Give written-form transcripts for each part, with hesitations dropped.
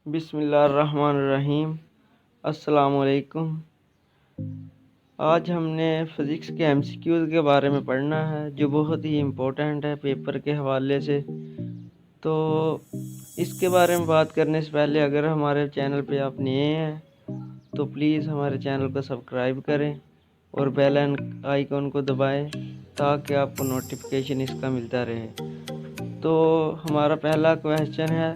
बिस्मिल्लाहिर्रहमानिर्रहीम। अस्सलामुअलैकुम। आज हमने फ़िज़िक्स के एमसीक्यूज़ के बारे में पढ़ना है जो बहुत ही इम्पोर्टेंट है पेपर के हवाले से। तो इसके बारे में बात करने से पहले अगर हमारे चैनल पे आप नए हैं तो प्लीज़ हमारे चैनल को सब्सक्राइब करें और बेल आइकन को दबाएं ताकि आपको नोटिफिकेशन इसका मिलता रहे। तो हमारा पहला क्वेश्चन है,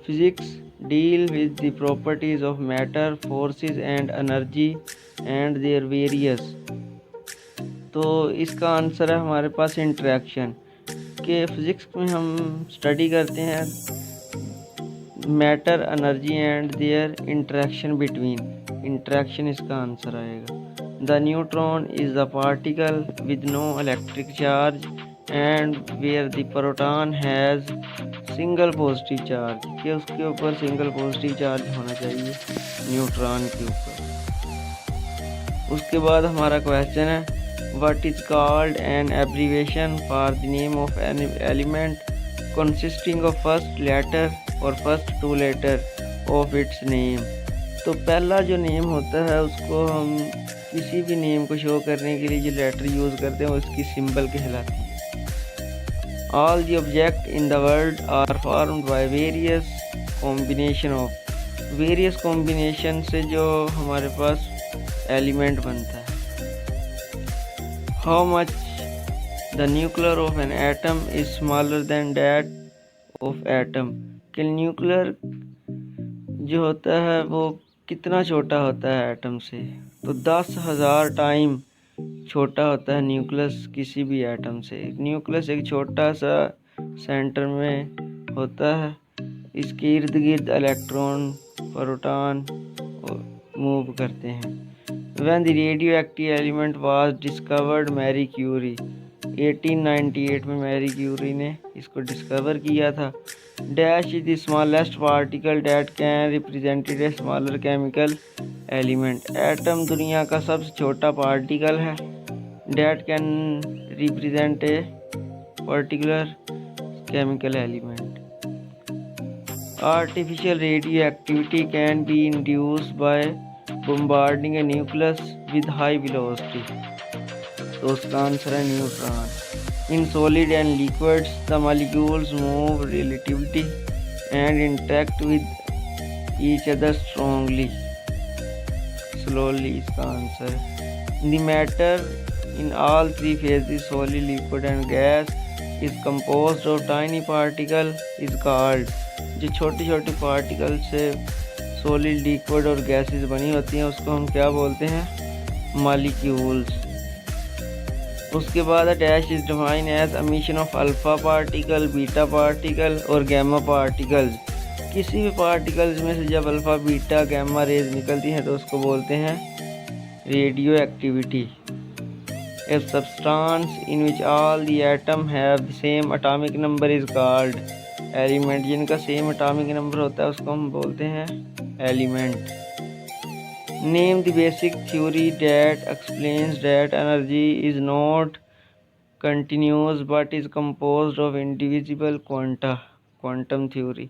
physics deal with the properties of matter, forces and energy and their various. तो इसका आंसर है हमारे पास इंटरेक्शन। के फिज़िक्स में हम स्टडी करते हैं matter, energy and their interaction between. Interaction इसका आंसर आएगा। The neutron is the particle with no electric charge and where the proton has single positive charge, कि उसके ऊपर सिंगल पॉजिटिव चार्ज होना चाहिए न्यूट्रॉन के ऊपर। उसके बाद हमारा क्वेश्चन है, what is called an abbreviation for the name of an element consisting of first letter और first two letter of its name. तो पहला जो नेम होता है उसको हम किसी भी नेम को शो करने के लिए जो लेटर यूज़ करते हैं उसकी सिंबल कहलाती है। All the objects in the world are formed by various combination से जो हमारे पास एलिमेंट बनता है। How much the nucleus of an atom is smaller than that of atom। कि न्यूक्लियर जो होता है वो कितना छोटा होता है एटम से, तो 10,000 टाइम छोटा होता है न्यूक्लियस किसी भी एटम से। न्यूक्लियस एक छोटा सा सेंटर में होता है, इसके इर्द गिर्द इलेक्ट्रॉन प्रोटॉन मूव करते हैं। When the radioactive element was discovered, Marie Curie 1898 में मैरी क्यूरी ने इसको डिस्कवर किया था। Dash is the smallest particle that can represented a smaller chemical element. Atom दुनिया का सबसे छोटा पार्टिकल है that can represent a particular chemical element. Artificial radioactivity can be induced by bombarding a nucleus with high velocity। तो उसका answer है neutron. In solid and liquids, the molecules move relatively and interact with each other slowly। इसका answer है। The matter in all three phases, solid, liquid and gas, is composed of tiny particle is called। जो छोटे छोटे particle से solid, liquid और gases बनी होती हैं उसको हम क्या बोलते हैं? मॉलिक्यूल्स। उसके बाद dash is define as emission of alpha particle, beta particle और गैमा पार्टिकल्स। किसी भी पार्टिकल्स में से जब अल्फा, बीटा, गैमा रेज निकलती हैं तो उसको बोलते हैं radio activity. A substance in which all the atoms have the same atomic number is called element। जिनका सेम एटॉमिक नंबर होता है उसको हम बोलते हैं element. Name the basic theory that explains that energy is not continuous but is composed of indivisible quanta। Quantum theory।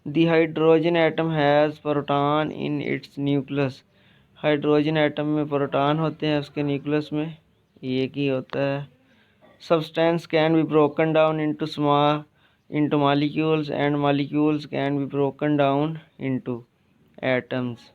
The hydrogen atom has proton in its nucleus। Hydrogen atom में proton होते हैं उसके nucleus में, एक ही होता है। Substance can be broken down into molecules and molecules can be broken down into atoms।